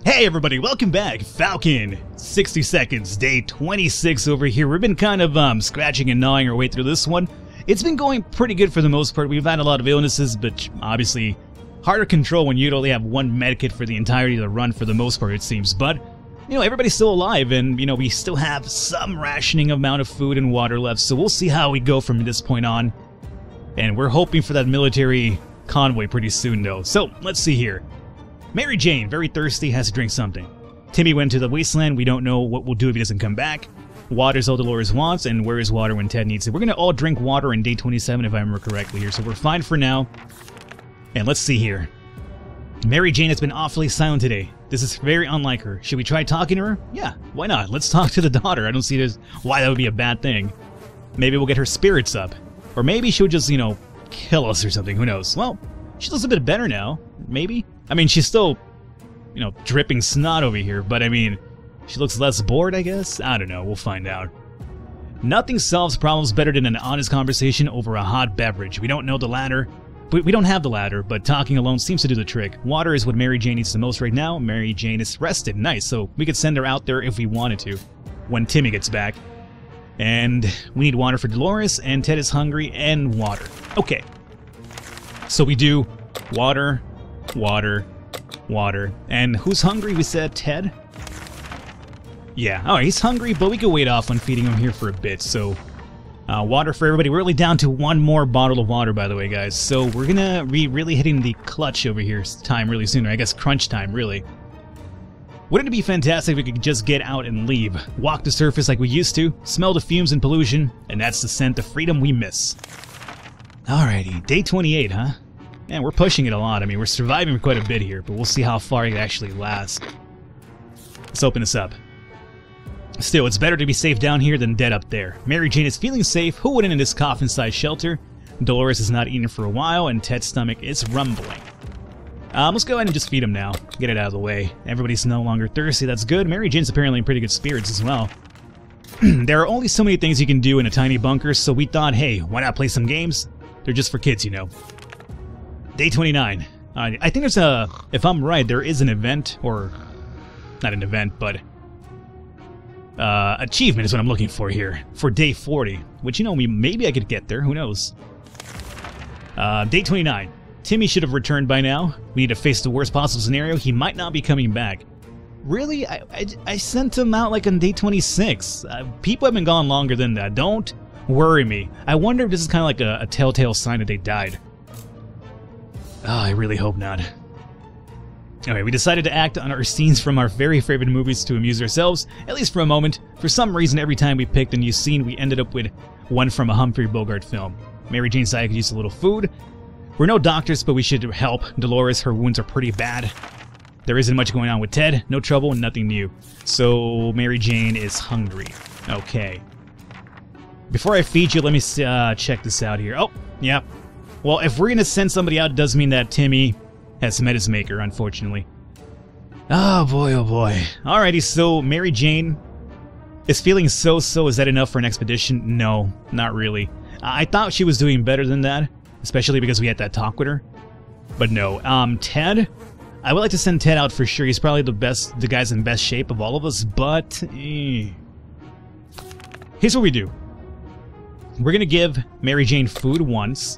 Hey everybody, welcome back. Falcon, 60 seconds, day 26 over here. We've been kind of scratching and gnawing our way through this one. It's been going pretty good for the most part. We've had a lot of illnesses, but obviously harder control when you only have one medkit for the entirety of the run for the most part, it seems. But, you know, everybody's still alive and, you know, we still have some rationing amount of food and water left. So we'll see how we go from this point on. And we're hoping for that military convoy pretty soon though. So, let's see here. Mary Jane, very thirsty, has to drink something. Timmy went to the wasteland. We don't know what we'll do if he doesn't come back. Water's all Dolores wants, and where is water when Ted needs it? We're going to all drink water in day 27 if I remember correctly here, so we're fine for now. And let's see here. Mary Jane has been awfully silent today. This is very unlike her. Should we try talking to her? Yeah, why not? Let's talk to the daughter. I don't see why that would be a bad thing. Maybe we'll get her spirits up. Or maybe she'll just, you know, kill us or something. Who knows? Well, she looks a bit better now. Maybe? I mean, she's still, you know, dripping snot over here, but I mean, she looks less bored, I guess? I don't know, we'll find out. Nothing solves problems better than an honest conversation over a hot beverage. We don't know the latter. We don't have the latter, but talking alone seems to do the trick. Water is what Mary Jane needs the most right now. Mary Jane is rested, nice, so we could send her out there if we wanted to, when Timmy gets back. And we need water for Dolores, and Ted is hungry, and water. Okay. So we do water, water, water. And who's hungry? We said Ted? Yeah, alright, he's hungry, but we could wait off on feeding him here for a bit, so... water for everybody. We're only down to one more bottle of water, by the way, guys. So we're gonna be really hitting the clutch over here time really soon, or I guess crunch time, really. Wouldn't it be fantastic if we could just get out and leave? Walk the surface like we used to, smell the fumes and pollution, and that's the scent of freedom we miss. Alrighty, day 28, huh? Man, we're pushing it a lot. I mean, we're surviving quite a bit here, but we'll see how far it actually lasts. Let's open this up. Still, it's better to be safe down here than dead up there. Mary Jane is feeling safe. Who wouldn't in this coffin-sized shelter? Dolores has not eaten for a while, and Ted's stomach is rumbling. Let's go ahead and just feed him now. Get it out of the way. Everybody's no longer thirsty. That's good. Mary Jane's apparently in pretty good spirits as well. There are only so many things you can do in a tiny bunker, so we thought, hey, why not play some games? They're just for kids, you know. Day 29. I think there's a... If I'm right, there is an event, or... Not an event, but... achievement is what I'm looking for here. For day 40. Which, you know, maybe I could get there. Who knows? Day 29. Timmy should have returned by now. We need to face the worst possible scenario. He might not be coming back. Really? I sent him out like on day 26. People have been gone longer than that. Don't worry me. I wonder if this is kind of like a telltale sign that they died. Oh, I really hope not. Alright, we decided to act on our scenes from our very favorite movies to amuse ourselves, at least for a moment. For some reason, every time we picked a new scene, we ended up with one from a Humphrey Bogart film. Mary Jane said I could use a little food. We're no doctors, but we should help Dolores. Her wounds are pretty bad. There isn't much going on with Ted. No trouble, nothing new. So, Mary Jane is hungry. Okay. Before I feed you, let me check this out here. Oh, yeah. Well, if we're going to send somebody out, it does mean that Timmy has met his maker, unfortunately. Oh boy, oh boy. Alrighty, so Mary Jane is feeling so-so. Is that enough for an expedition? No, not really. I thought she was doing better than that, especially because we had that talk with her. But no, Ted? I would like to send Ted out for sure. He's probably the guy's in best shape of all of us, but... Here's what we do. We're gonna give Mary Jane food once.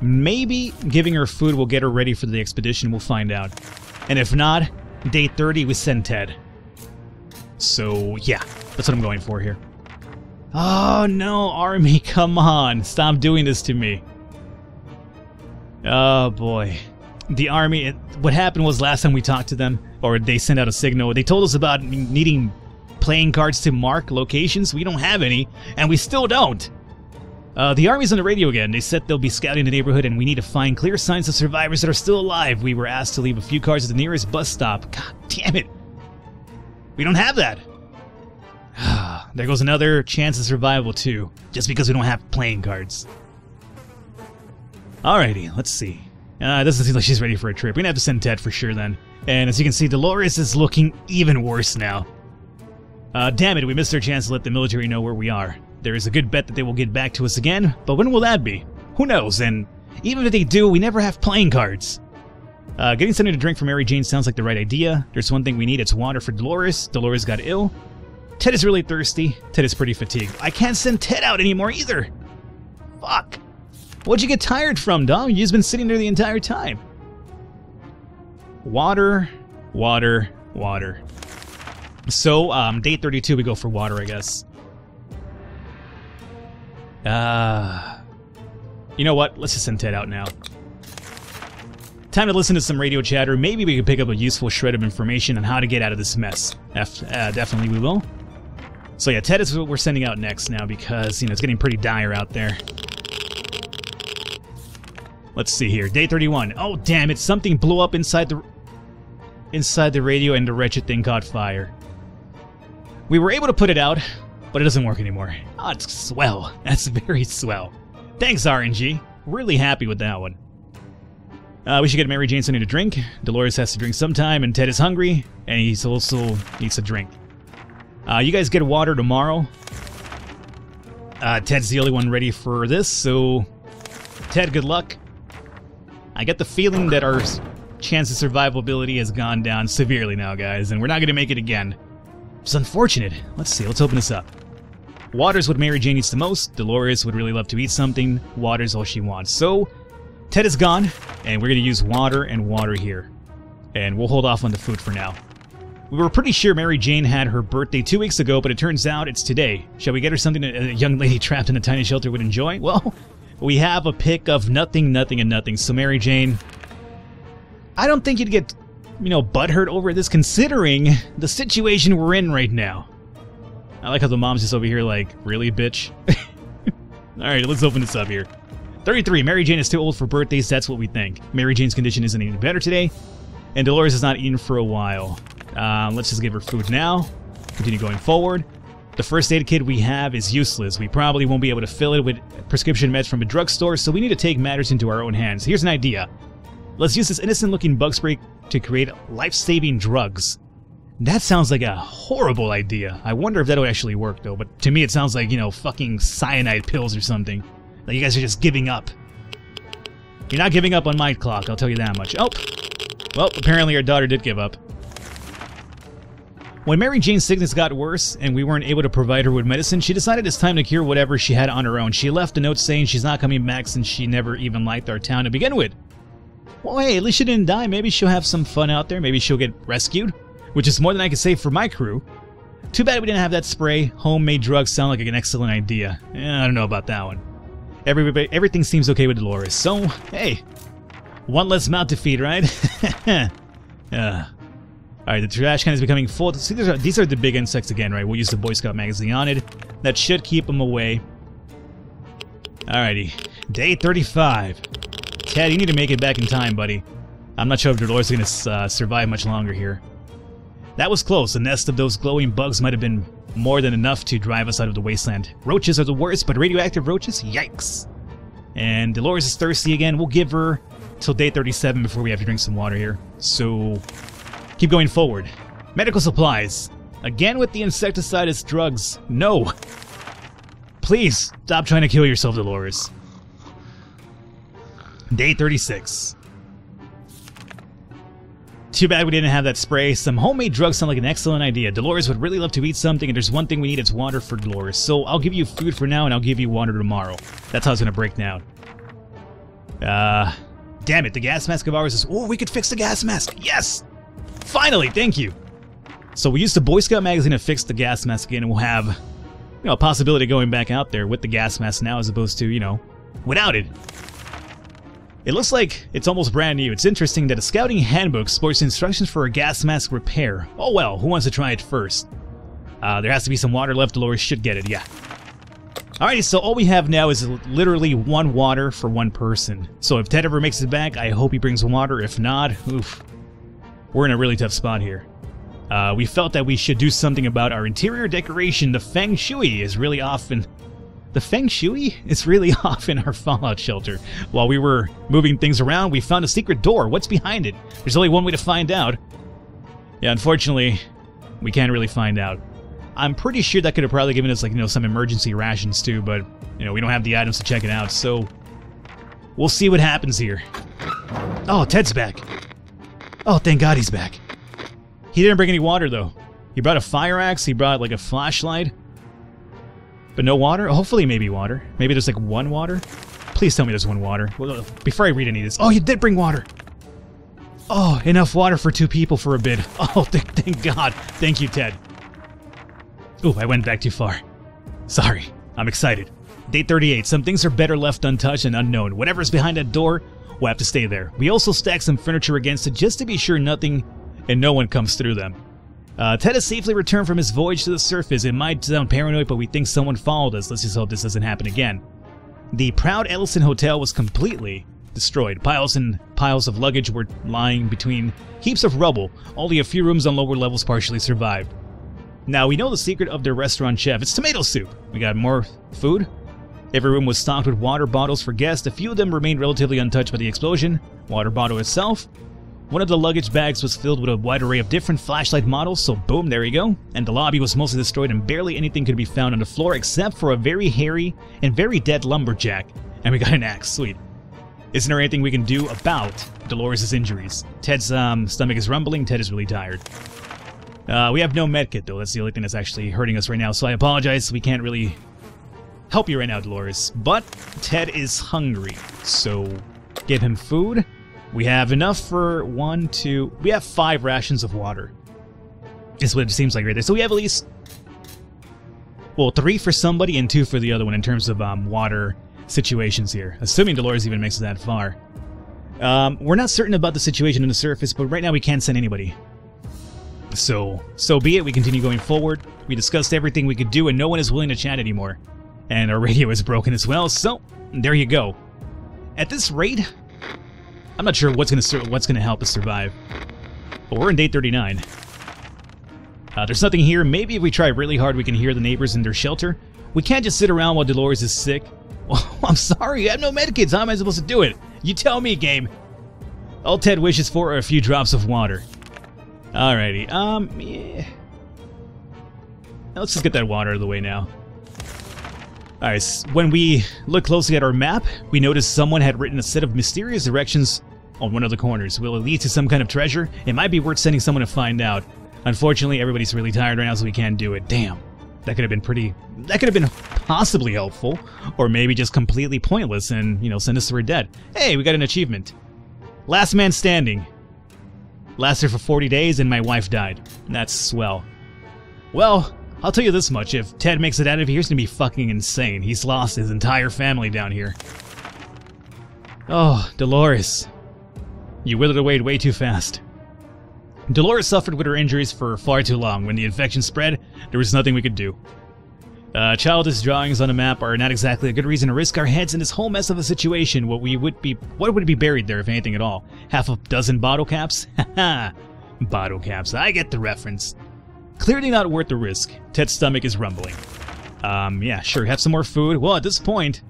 Maybe giving her food will get her ready for the expedition, we'll find out. And if not, day 30 we send Ted. So, yeah, that's what I'm going for here. Oh no, Army, come on, stop doing this to me. Oh boy. The Army, what happened was last time we talked to them, or they sent out a signal, they told us about needing playing cards to mark locations. We don't have any, and we still don't. The Army's on the radio again. They said they'll be scouting the neighborhood and we need to find clear signs of survivors that are still alive. We were asked to leave a few cards at the nearest bus stop. God damn it. We don't have that. There goes another chance of survival too, just because we don't have playing cards. Alrighty, let's see. Doesn't seem like she's ready for a trip. We're gonna have to send Ted for sure then. And as you can see, Dolores is looking even worse now. Damn it, we missed our chance to let the military know where we are. There is a good bet that they will get back to us again, but when will that be? Who knows, and even if they do, we never have playing cards. Getting something to drink for Mary Jane sounds like the right idea. There's one thing we need, it's water for Dolores. Dolores got ill. Ted is really thirsty. Ted is pretty fatigued. I can't send Ted out anymore either. Fuck. What'd you get tired from, Dom? You've just been sitting there the entire time. Water, water, water. So, day 32 we go for water, I guess. You know what? Let's just send Ted out now. Time to listen to some radio chatter. Maybe we can pick up a useful shred of information on how to get out of this mess. Definitely we will. So yeah, Ted is what we're sending out next now because, you know, it's getting pretty dire out there. Let's see here. Day 31. Oh, damn it. Something blew up inside the radio and the wretched thing caught fire. We were able to put it out, but it doesn't work anymore. Oh, it's swell. That's very swell. Thanks, RNG. Really happy with that one. We should get Mary Jane something to drink. Dolores has to drink sometime, and Ted is hungry, and he also needs a drink. You guys get water tomorrow. Ted's the only one ready for this, so Ted, good luck. I get the feeling that our chance of survivability has gone down severely now, guys, and we're not going to make it again. It's unfortunate. Let's see, let's open this up. Water's what Mary Jane needs the most. Dolores would really love to eat something. Water's all she wants. So, Ted is gone, and we're going to use water and water here. And we'll hold off on the food for now. We were pretty sure Mary Jane had her birthday 2 weeks ago, but it turns out it's today. Shall we get her something that a young lady trapped in a tiny shelter would enjoy? Well, we have a pick of nothing, nothing, and nothing. So Mary Jane, I don't think you'd get, you know, butthurt over this considering the situation we're in right now. I like how the mom's just over here like, really, bitch? Alright, let's open this up here. 33. Mary Jane is too old for birthdays, that's what we think. Mary Jane's condition isn't any better today, and Dolores has not eaten for a while. Let's just give her food now. Continue going forward. The first aid kit we have is useless. We probably won't be able to fill it with prescription meds from a drugstore, so we need to take matters into our own hands. Here's an idea. Let's use this innocent-looking bug spray to create life-saving drugs. That sounds like a horrible idea. I wonder if that would actually work, though. But to me, it sounds like, you know, fucking cyanide pills or something. Like you guys are just giving up. You're not giving up on my clock, I'll tell you that much. Oh! Well, apparently our daughter did give up. When Mary Jane's sickness got worse and we weren't able to provide her with medicine, she decided it's time to cure whatever she had on her own. She left a note saying she's not coming back since she never even liked our town to begin with. Well, hey, at least she didn't die. Maybe she'll have some fun out there. Maybe she'll get rescued, which is more than I could say for my crew. Too bad we didn't have that spray. Homemade drugs sound like an excellent idea. I don't know about that one. Everything seems okay with Dolores, so, hey, one less mouth to feed, right? Alright, the trash can is becoming full. See, these are the big insects again, right? We'll use the Boy Scout magazine on it. That should keep them away. Alrighty, day 35. Ted, you need to make it back in time, buddy. I'm not sure if Dolores is going to survive much longer here. That was close. The nest of those glowing bugs might have been more than enough to drive us out of the wasteland. Roaches are the worst, but radioactive roaches? Yikes. And Dolores is thirsty again. We'll give her till day 37 before we have to drink some water here. So, keep going forward. Medical supplies. Again with the insecticidus drugs. No. Please, stop trying to kill yourself, Dolores. Day 36. Too bad we didn't have that spray. Some homemade drugs sound like an excellent idea. Dolores would really love to eat something, and there's one thing we need, it's water for Dolores. So I'll give you food for now, and I'll give you water tomorrow. That's how it's gonna break down. Damn it, the gas mask of ours is... Oh, we could fix the gas mask! Yes! Finally, thank you! So we used the Boy Scout magazine to fix the gas mask again, and we'll have, you know, a possibility of going back out there with the gas mask now as opposed to, you know, without it. It looks like it's almost brand new. It's interesting that a scouting handbook sports instructions for a gas mask repair. Oh well, who wants to try it first? There has to be some water left. Dolores should get it, yeah. Alrighty, so all we have now is literally one water for one person. So if Ted ever makes it back, I hope he brings water. If not, oof. We're in a really tough spot here. We felt that we should do something about our interior decoration. The Feng Shui is really off in... The Feng Shui is really off in our fallout shelter. While we were moving things around, we found a secret door. What's behind it? There's only one way to find out. Yeah, unfortunately, we can't really find out. I'm pretty sure that could have probably given us, like, you know, some emergency rations too, but, you know, we don't have the items to check it out, so we'll see what happens here. Oh, Ted's back. Oh, thank God he's back. He didn't bring any water, though. He brought a fire axe, he brought, like, a flashlight. But no water? Hopefully maybe water. Maybe there's, like, one water? Please tell me there's one water. Well, before I read any of this. Oh, you did bring water! Oh, enough water for 2 people for a bit. Oh, thank God. Thank you, Ted. Ooh, I went back too far. Sorry. I'm excited. Day 38. Some things are better left untouched and unknown. Whatever's behind that door, we'll have to stay there. We also stack some furniture against it just to be sure nothing and no one comes through them. Ted has safely returned from his voyage to the surface. It might sound paranoid, but we think someone followed us. Let's just hope this doesn't happen again. The Proud Ellison Hotel was completely destroyed. Piles and piles of luggage were lying between heaps of rubble. Only a few rooms on lower levels partially survived. Now, we know the secret of their restaurant chef. It's tomato soup. We got more food. Every room was stocked with water bottles for guests. A few of them remained relatively untouched by the explosion. Water bottle itself. One of the luggage bags was filled with a wide array of different flashlight models, so boom, there you go. And the lobby was mostly destroyed and barely anything could be found on the floor except for a very hairy and very dead lumberjack. And we got an axe, sweet. Isn't there anything we can do about Dolores' injuries? Ted's stomach is rumbling, Ted is really tired. We have no medkit though, that's the only thing that's actually hurting us right now, so I apologize, we can't really help you right now, Dolores. But Ted is hungry, so give him food. We have enough for we have 5 rations of water. Is what it seems like right there. So we have at least, well, 3 for somebody and 2 for the other one in terms of water situations here. Assuming Dolores even makes it that far. We're not certain about the situation on the surface, but right now we can't send anybody. So be it, we continue going forward. We discussed everything we could do and no one is willing to chat anymore. And our radio is broken as well, so there you go. At this rate, I'm not sure what's gonna help us survive. But we're in day 39. There's nothing here. Maybe if we try really hard we can hear the neighbors in their shelter. We can't just sit around while Dolores is sick. Well, I'm sorry, I have no medkits. How am I supposed to do it? You tell me, game. All Ted wishes for are a few drops of water. Alrighty, yeah. Let's just get that water out of the way now. Alright, when we look closely at our map, we notice someone had written a set of mysterious directions on one of the corners. Will it lead to some kind of treasure? It might be worth sending someone to find out. Unfortunately, everybody's really tired right now, so we can't do it. Damn. That could have been possibly helpful, or maybe just completely pointless and, you know, send us to our dead. Hey, we got an achievement. Last man standing. Lasted for 40 days and my wife died. That's swell. Well, I'll tell you this much, if Ted makes it out of here, he's gonna be fucking insane. He's lost his entire family down here. Oh, Dolores. You withered away way too fast. Dolores suffered with her injuries for far too long. When the infection spread, there was nothing we could do. Childish drawings on a map are not exactly a good reason to risk our heads in this whole mess of a situation. What would be buried there, if anything at all? Half a dozen bottle caps? Haha, bottle caps. I get the reference. Clearly not worth the risk. Ted's stomach is rumbling. Yeah, sure, have some more food. Well, at this point,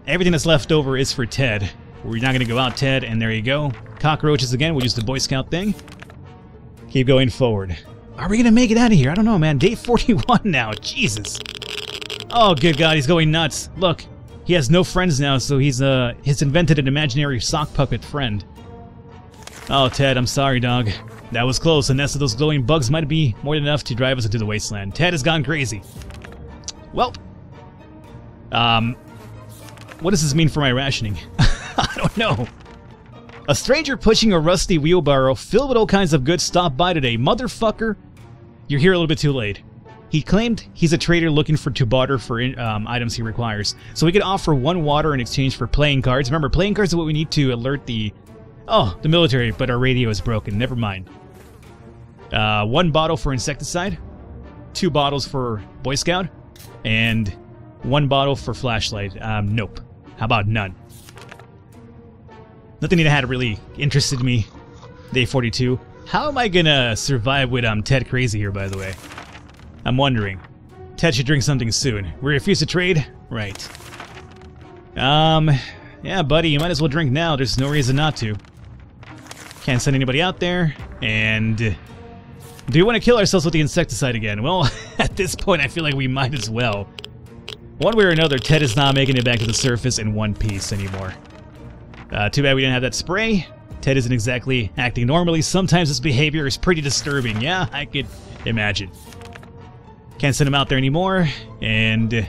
everything that's left over is for Ted. We're not gonna go out, Ted, and there you go. Cockroaches again, we'll use the Boy Scout thing. Keep going forward. Are we gonna make it out of here? I don't know, man. Day 41 now. Jesus. Oh, good God, he's going nuts. Look, he has no friends now, so he's invented an imaginary sock puppet friend. Oh, Ted, I'm sorry, dog. That was close. A nest of those glowing bugs might be more than enough to drive us into the wasteland. Ted has gone crazy. Well, what does this mean for my rationing? I don't know. A stranger pushing a rusty wheelbarrow filled with all kinds of goods stopped by today. Motherfucker, you're here a little bit too late. He claimed he's a trader looking to barter for items he requires. So we could offer 1 water in exchange for playing cards. Remember, playing cards are what we need to alert the military, but our radio is broken. Never mind. 1 bottle for insecticide, 2 bottles for Boy Scout, and 1 bottle for flashlight. Nope. How about none? Nothing that had really interested me. Day 42. How am I gonna survive with Ted crazy here, by the way? I'm wondering. Ted should drink something soon. We refuse to trade? Right. Yeah, buddy, you might as well drink now. There's no reason not to. Can't send anybody out there. And do we want to kill ourselves with the insecticide again? Well, at this point, I feel like we might as well. One way or another, Ted is not making it back to the surface in one piece anymore. Too bad we didn't have that spray. Ted isn't exactly acting normally. Sometimes his behavior is pretty disturbing. Yeah, I could imagine. Can't send him out there anymore, and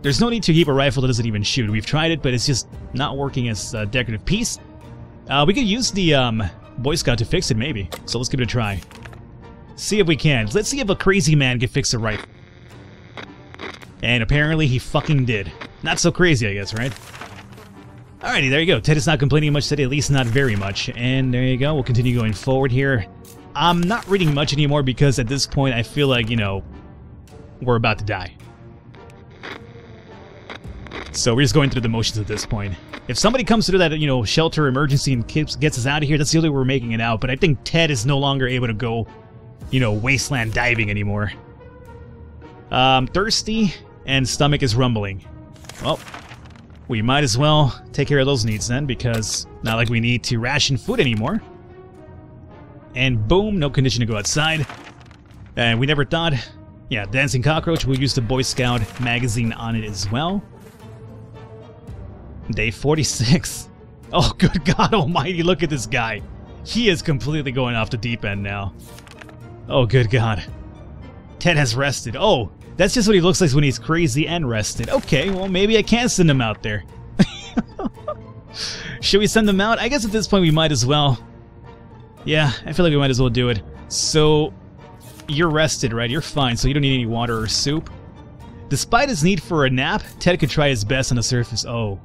there's no need to keep a rifle that doesn't even shoot. We've tried it, but it's just not working as a decorative piece. We could use the Boy Scout to fix it, maybe. So let's give it a try. See if we can. Let's see if a crazy man can fix a rifle. And apparently he fucking did. Not so crazy, I guess, right? Alrighty, there you go. Ted is not complaining much today, at least not very much. And there you go. We'll continue going forward here. I'm not reading much anymore because at this point I feel like, you know, we're about to die. So we're just going through the motions at this point. If somebody comes through that, you know, shelter emergency and gets us out of here, that's the only way we're making it out. But I think Ted is no longer able to go, you know, wasteland diving anymore. Thirsty and stomach is rumbling. Well, we might as well take care of those needs then, because not like we need to ration food anymore. And boom, no condition to go outside. And we never thought, yeah, dancing cockroach, we'll use the Boy Scout magazine on it as well. Day 46. Oh, good God almighty, look at this guy. He is completely going off the deep end now. Oh, good God. Ted has rested. Oh, that's just what he looks like when he's crazy and rested. Okay, well, maybe I can send him out there. Should we send him out? I guess at this point we might as well. Yeah, I feel like we might as well do it. So, you're rested, right? You're fine, so you don't need any water or soup. Despite his need for a nap, Ted could try his best on the surface. Oh.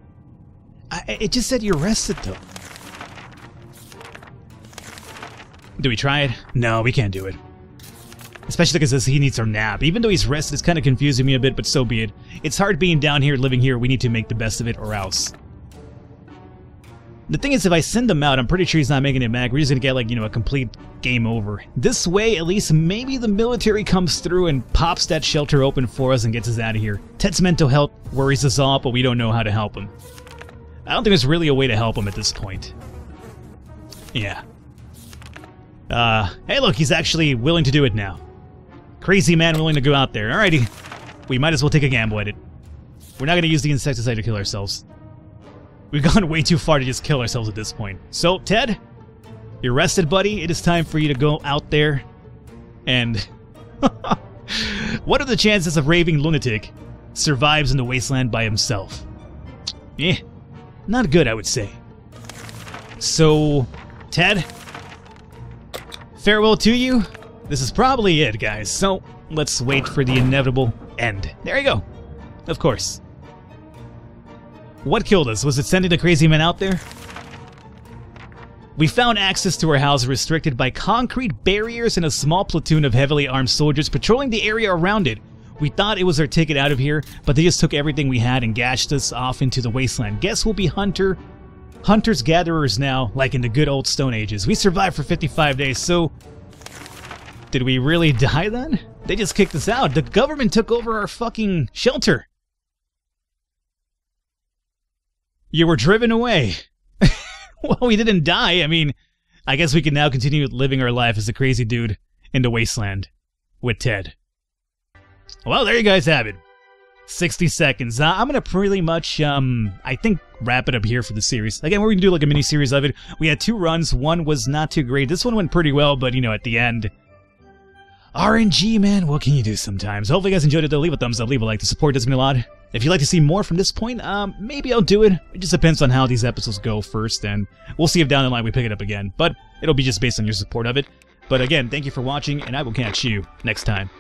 It just said you're rested, though. Do we try it? No, we can't do it. Especially because he needs our nap. Even though he's rested, it's kind of confusing me a bit, but so be it. It's hard being down here, living here. We need to make the best of it, or else. The thing is, if I send him out, I'm pretty sure he's not making it back. We're just going to get, like, you know, a complete game over. This way, at least, maybe the military comes through and pops that shelter open for us and gets us out of here. Ted's mental health worries us all, but we don't know how to help him. I don't think there's really a way to help him at this point. Yeah. Hey, look, he's actually willing to do it now. Crazy man willing to go out there. Alrighty. We might as well take a gamble at it. We're not going to use the insecticide to kill ourselves. We've gone way too far to just kill ourselves at this point. So, Ted, you're rested, buddy. It is time for you to go out there and... What are the chances a raving lunatic survives in the wasteland by himself? Eh, not good, I would say. So, Ted, farewell to you. This is probably it, guys. So, let's wait for the inevitable end. There you go. Of course. What killed us? Was it sending the crazy man out there? We found access to our house restricted by concrete barriers and a small platoon of heavily armed soldiers patrolling the area around it. We thought it was our ticket out of here, but they just took everything we had and gashed us off into the wasteland. Guess we'll be hunters-gatherers now, like in the good old Stone Ages. We survived for 55 days, so... Did we really die then? They just kicked us out. The government took over our fucking shelter. You were driven away. Well, we didn't die. I mean, I guess we can now continue living our life as a crazy dude in the wasteland with Ted. Well, there you guys have it. 60 seconds. I'm going to pretty much, I think, wrap it up here for the series. Again, we're going to do like a mini-series of it. We had 2 runs. One was not too great. This one went pretty well, but, you know, at the end... RNG, man, what can you do sometimes? Hopefully you guys enjoyed it, though. Leave a thumbs up, leave a like. The support does mean a lot. If you'd like to see more from this point, maybe I'll do it. It just depends on how these episodes go first, and we'll see if down the line we pick it up again. But it'll be just based on your support of it. But again, thank you for watching, and I will catch you next time.